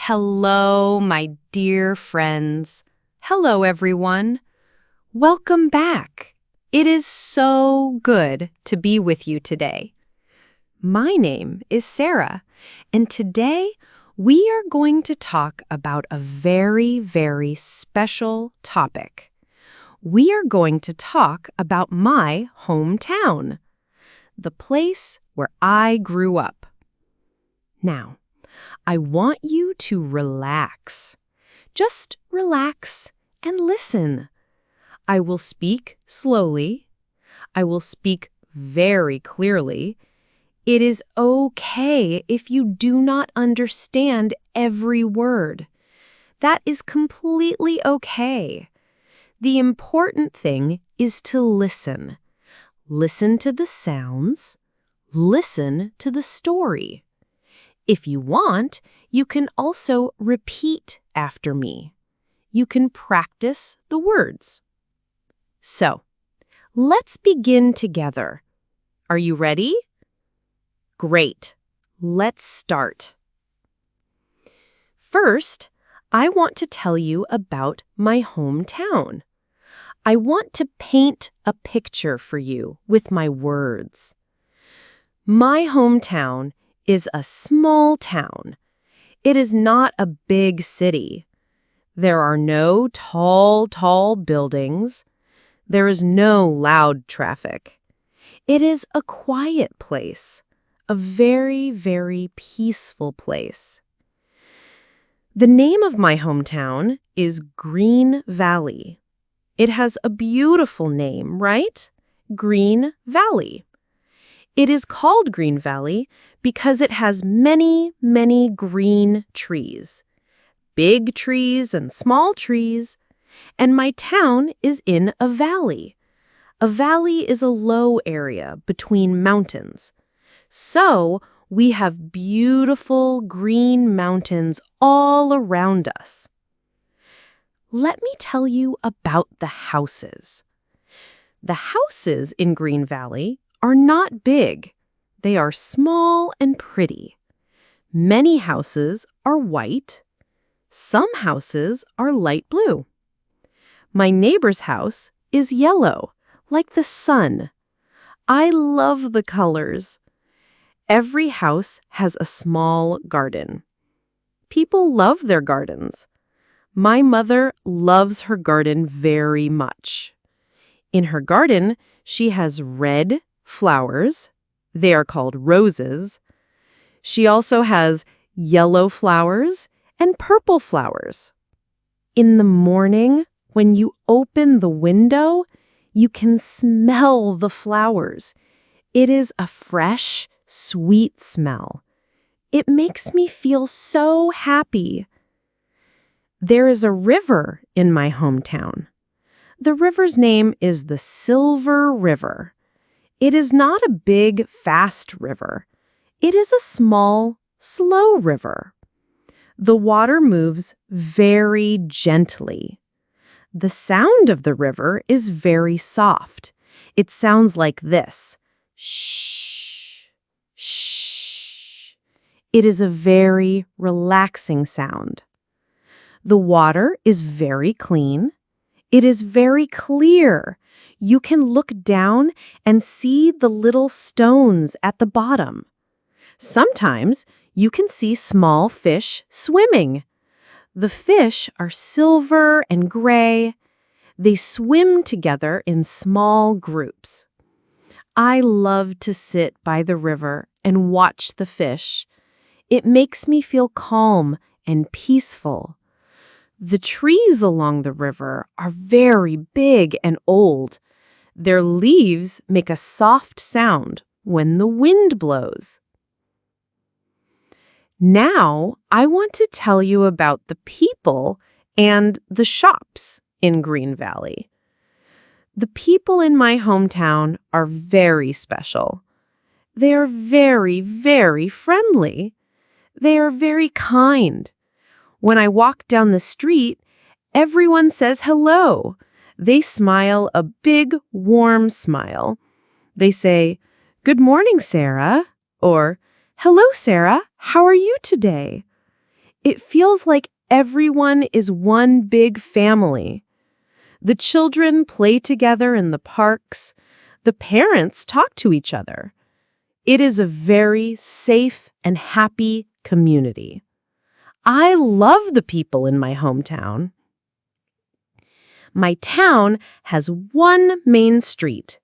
Hello, my dear friends. Hello, everyone. Welcome back. It is so good to be with you today. My name is Sarah, and today we are going to talk about a very, very special topic. We are going to talk about my hometown, the place where I grew up. Now, I want you to relax. Just relax and listen. I will speak slowly. I will speak very clearly. It is okay if you do not understand every word. That is completely okay. The important thing is to listen. Listen to the sounds. Listen to the story. If you want, you can also repeat after me. You can practice the words. So, let's begin together. Are you ready? Great. Let's start. First, I want to tell you about my hometown. I want to paint a picture for you with my words. My hometown is a small town. It is not a big city. There are no tall buildings. There is no loud traffic. It is a quiet place, a very, very peaceful place. The name of my hometown is Green Valley. It has a beautiful name, right? Green Valley. It is called Green Valley because it has many, many green trees. Big trees and small trees. And my town is in a valley. A valley is a low area between mountains. So we have beautiful green mountains all around us. Let me tell you about the houses. The houses in Green Valley are not big. They are small and pretty. Many houses are white. Some houses are light blue. My neighbor's house is yellow, like the sun. I love the colors. Every house has a small garden. People love their gardens. My mother loves her garden very much. In her garden, she has red flowers. They are called roses. She also has yellow flowers and purple flowers. In the morning, when you open the window, you can smell the flowers. It is a fresh, sweet smell. It makes me feel so happy. There is a river in my hometown. The river's name is the Silver River. It is not a big, fast river. It is a small, slow river. The water moves very gently. The sound of the river is very soft. It sounds like this. Shh, shh. It is a very relaxing sound. The water is very clean. It is very clear. You can look down and see the little stones at the bottom. Sometimes you can see small fish swimming. The fish are silver and gray. They swim together in small groups. I love to sit by the river and watch the fish. It makes me feel calm and peaceful. The trees along the river are very big and old. Their leaves make a soft sound when the wind blows. Now, I want to tell you about the people and the shops in Green Valley. The people in my hometown are very special. They are very, very friendly. They are very kind. When I walk down the street, everyone says hello. They smile a big, warm smile. They say, "Good morning, Sarah," or "Hello, Sarah. How are you today?" It feels like everyone is one big family. The children play together in the parks. The parents talk to each other. It is a very safe and happy community. I love the people in my hometown. My town has one main street.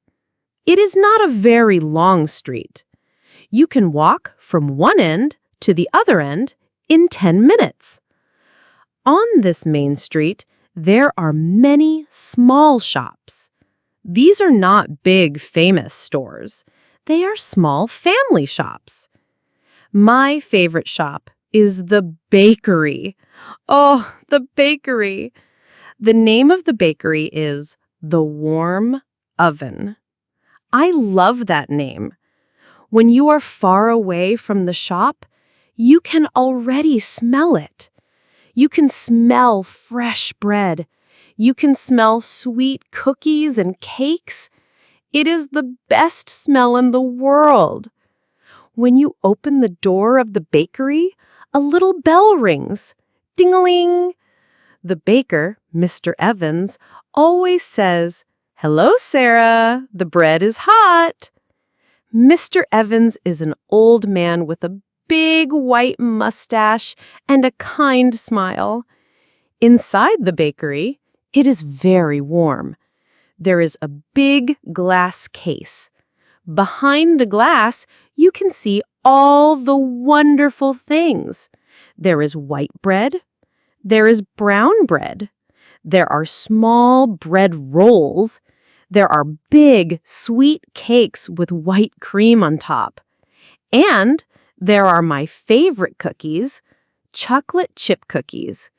It is not a very long street. You can walk from one end to the other end in 10 minutes. On this main street, there are many small shops. These are not big, famous stores. They are small family shops. My favorite shop is the bakery. Oh, the bakery. The name of the bakery is The Warm Oven. I love that name. When you are far away from the shop, you can already smell it. You can smell fresh bread. You can smell sweet cookies and cakes. It is the best smell in the world. When you open the door of the bakery, a little bell rings. Ding-a-ling! The baker, Mr. Evans, always says, "Hello, Sarah. The bread is hot." Mr. Evans is an old man with a big white mustache and a kind smile. Inside the bakery, it is very warm. There is a big glass case. Behind the glass, you can see all the wonderful things. There is white bread. There is brown bread. There are small bread rolls. There are big, sweet cakes with white cream on top. And there are my favorite cookies, chocolate chip cookies.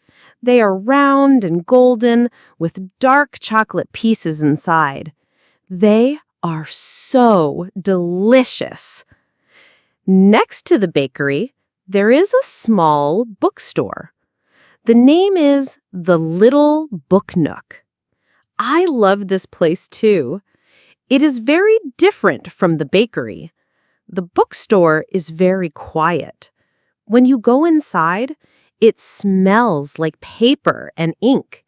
They are round and golden with dark chocolate pieces inside. They are so delicious. Next to the bakery, there is a small bookstore. The name is The Little Book Nook. I love this place too. It is very different from the bakery. The bookstore is very quiet. When you go inside, it smells like paper and ink.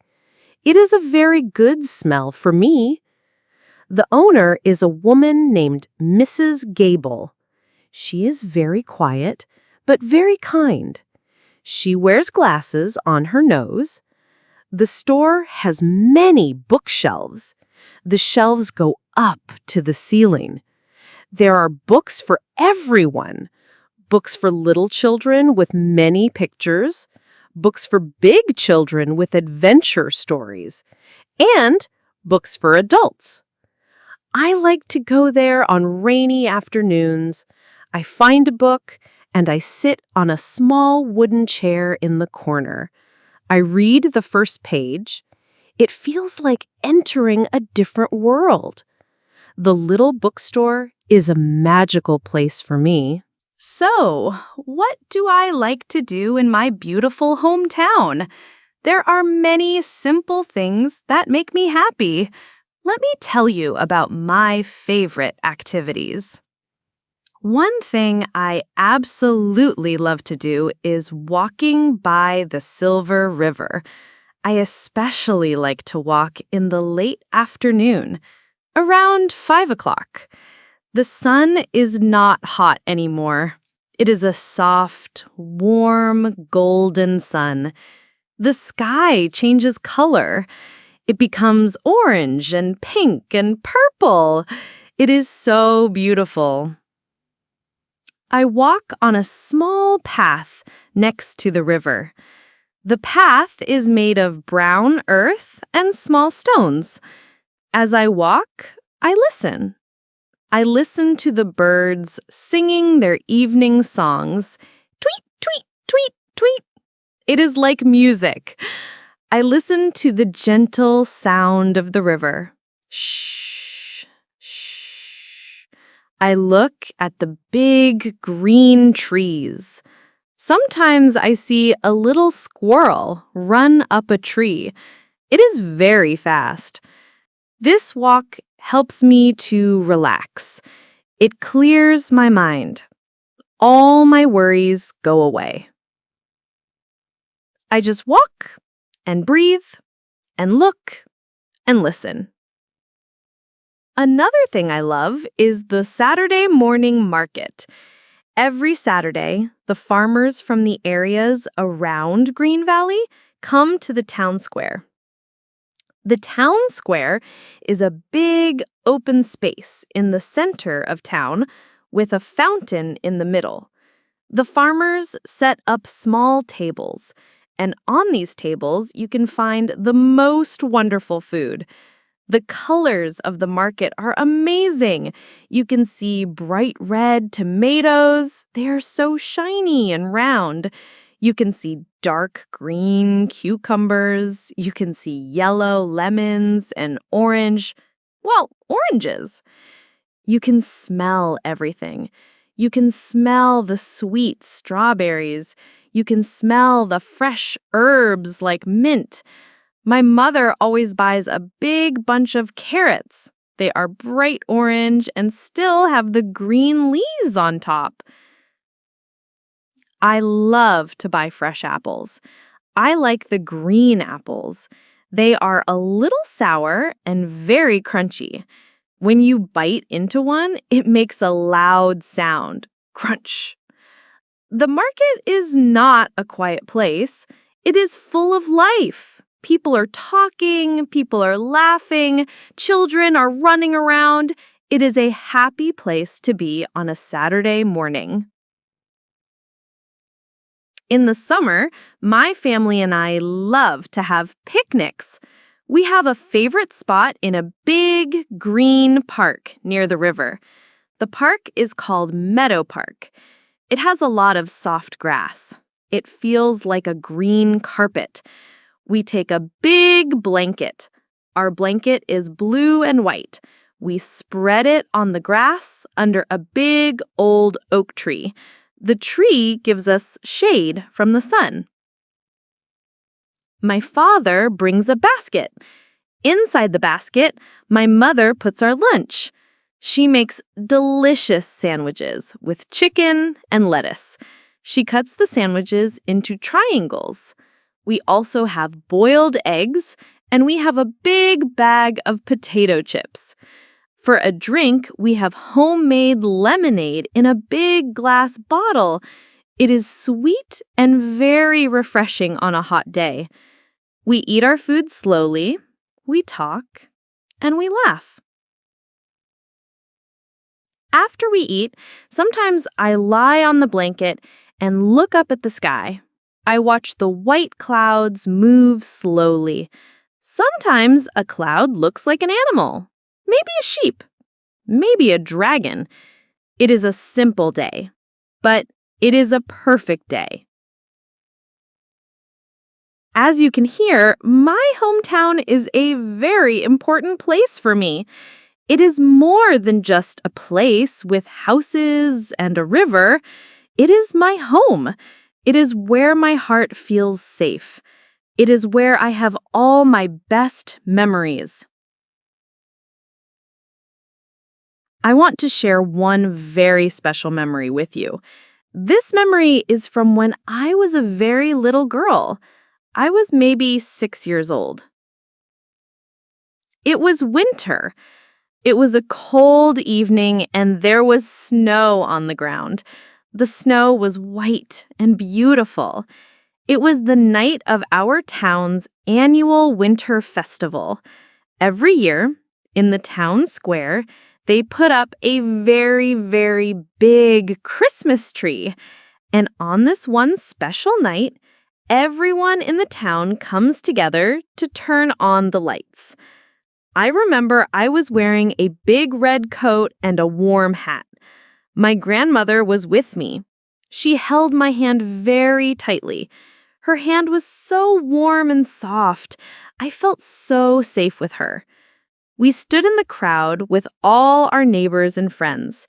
It is a very good smell for me. The owner is a woman named Mrs. Gable. She is very quiet, but very kind. She wears glasses on her nose. The store has many bookshelves. The shelves go up to the ceiling. There are books for everyone. Books for little children with many pictures. Books for big children with adventure stories. And books for adults. I like to go there on rainy afternoons. I find a book and I sit on a small wooden chair in the corner. I read the first page. It feels like entering a different world. The little bookstore is a magical place for me. So, what do I like to do in my beautiful hometown? There are many simple things that make me happy. Let me tell you about my favorite activities. One thing I absolutely love to do is walking by the Silver River. I especially like to walk in the late afternoon, around 5 o'clock. The sun is not hot anymore. It is a soft, warm, golden sun. The sky changes color. It becomes orange and pink and purple. It is so beautiful. I walk on a small path next to the river. The path is made of brown earth and small stones. As I walk, I listen. I listen to the birds singing their evening songs. Tweet, tweet, tweet, tweet. It is like music. I listen to the gentle sound of the river. Shh, shh. I look at the big green trees. Sometimes I see a little squirrel run up a tree. It is very fast. This walk helps me to relax. It clears my mind. All my worries go away. I just walk and breathe and look and listen. Another thing I love is the Saturday morning market. Every Saturday, the farmers from the areas around Green Valley come to the town square. The town square is a big open space in the center of town with a fountain in the middle. The farmers set up small tables, and on these tables you can find the most wonderful food. The colors of the market are amazing. You can see bright red tomatoes. They are so shiny and round. You can see dark green cucumbers. You can see yellow lemons and oranges. You can smell everything. You can smell the sweet strawberries. You can smell the fresh herbs like mint. My mother always buys a big bunch of carrots. They are bright orange and still have the green leaves on top. I love to buy fresh apples. I like the green apples. They are a little sour and very crunchy. When you bite into one, it makes a loud sound, crunch. The market is not a quiet place. It is full of life. People are talking, people are laughing, children are running around. It is a happy place to be on a Saturday morning. In the summer, my family and I love to have picnics. We have a favorite spot in a big green park near the river. The park is called Meadow Park. It has a lot of soft grass. It feels like a green carpet. We take a big blanket. Our blanket is blue and white. We spread it on the grass under a big old oak tree. The tree gives us shade from the sun. My father brings a basket. Inside the basket, my mother puts our lunch. She makes delicious sandwiches with chicken and lettuce. She cuts the sandwiches into triangles. We also have boiled eggs, and we have a big bag of potato chips. For a drink, we have homemade lemonade in a big glass bottle. It is sweet and very refreshing on a hot day. We eat our food slowly, we talk, and we laugh. After we eat, sometimes I lie on the blanket and look up at the sky. I watch the white clouds move slowly. Sometimes a cloud looks like an animal, maybe a sheep, maybe a dragon. It is a simple day, but it is a perfect day. As you can hear, my hometown is a very important place for me. It is more than just a place with houses and a river. It is my home. It is where my heart feels safe. It is where I have all my best memories. I want to share one very special memory with you. This memory is from when I was a very little girl. I was maybe 6 years old. It was winter. It was a cold evening and there was snow on the ground. The snow was white and beautiful. It was the night of our town's annual winter festival. Every year, in the town square, they put up a very, very big Christmas tree. And on this one special night, everyone in the town comes together to turn on the lights. I remember I was wearing a big red coat and a warm hat. My grandmother was with me. She held my hand very tightly. Her hand was so warm and soft. I felt so safe with her. We stood in the crowd with all our neighbors and friends.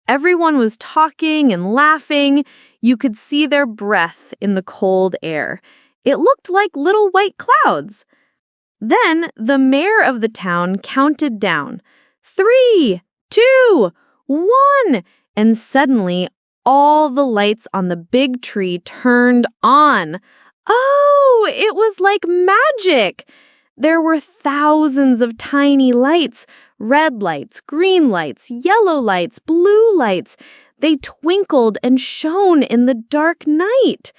Everyone was talking and laughing. You could see their breath in the cold air. It looked like little white clouds. Then the mayor of the town counted down. 3, 2, 1, and suddenly all the lights on the big tree turned on. Oh, it was like magic! There were thousands of tiny lights, red lights, green lights, yellow lights, blue lights. They twinkled and shone in the dark night.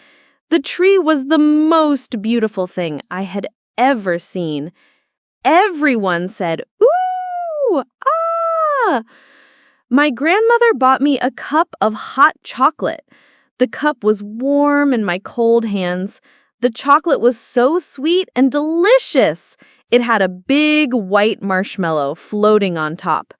The tree was the most beautiful thing I had ever seen. Everyone said, "Ooh! Ah!" My grandmother bought me a cup of hot chocolate. The cup was warm in my cold hands. The chocolate was so sweet and delicious. It had a big white marshmallow floating on top.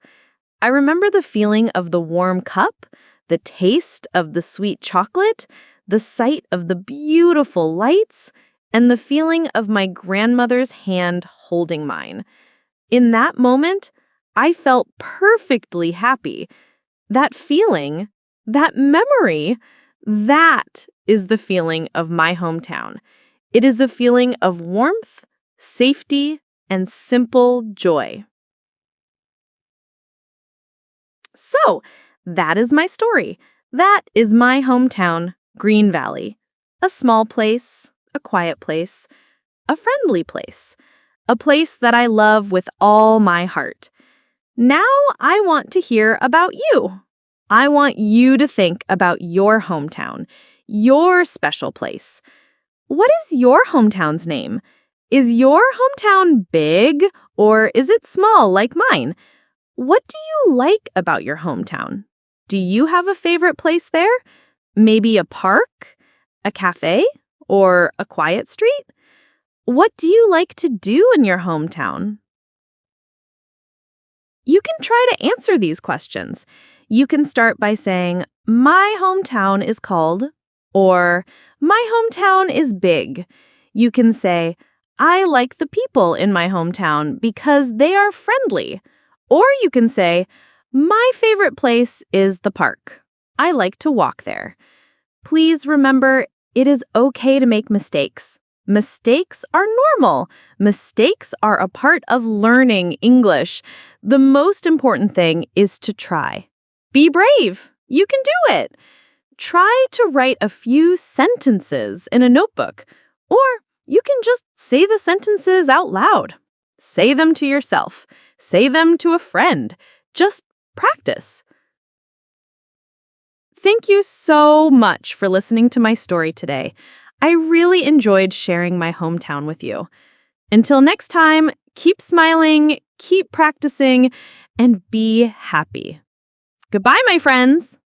I remember the feeling of the warm cup, the taste of the sweet chocolate, the sight of the beautiful lights, and the feeling of my grandmother's hand holding mine. In that moment, I felt perfectly happy. That feeling, that memory, that is the feeling of my hometown. It is a feeling of warmth, safety, and simple joy. So, that is my story. That is my hometown, Green Valley. A small place, a quiet place, a friendly place, a place that I love with all my heart. Now I want to hear about you. I want you to think about your hometown, your special place. What is your hometown's name? Is your hometown big or is it small like mine? What do you like about your hometown? Do you have a favorite place there? Maybe a park, a cafe, or a quiet street? What do you like to do in your hometown? You can try to answer these questions. You can start by saying, "My hometown is called," or "My hometown is big." You can say, "I like the people in my hometown because they are friendly." Or you can say, "My favorite place is the park. I like to walk there." Please remember, it is okay to make mistakes. Mistakes are normal. Mistakes are a part of learning English. The most important thing is to try. Be brave. You can do it. Try to write a few sentences in a notebook, or you can just say the sentences out loud. Say them to yourself. Say them to a friend. Just practice. Thank you so much for listening to my story today. I really enjoyed sharing my hometown with you. Until next time, keep smiling, keep practicing, and be happy. Goodbye, my friends.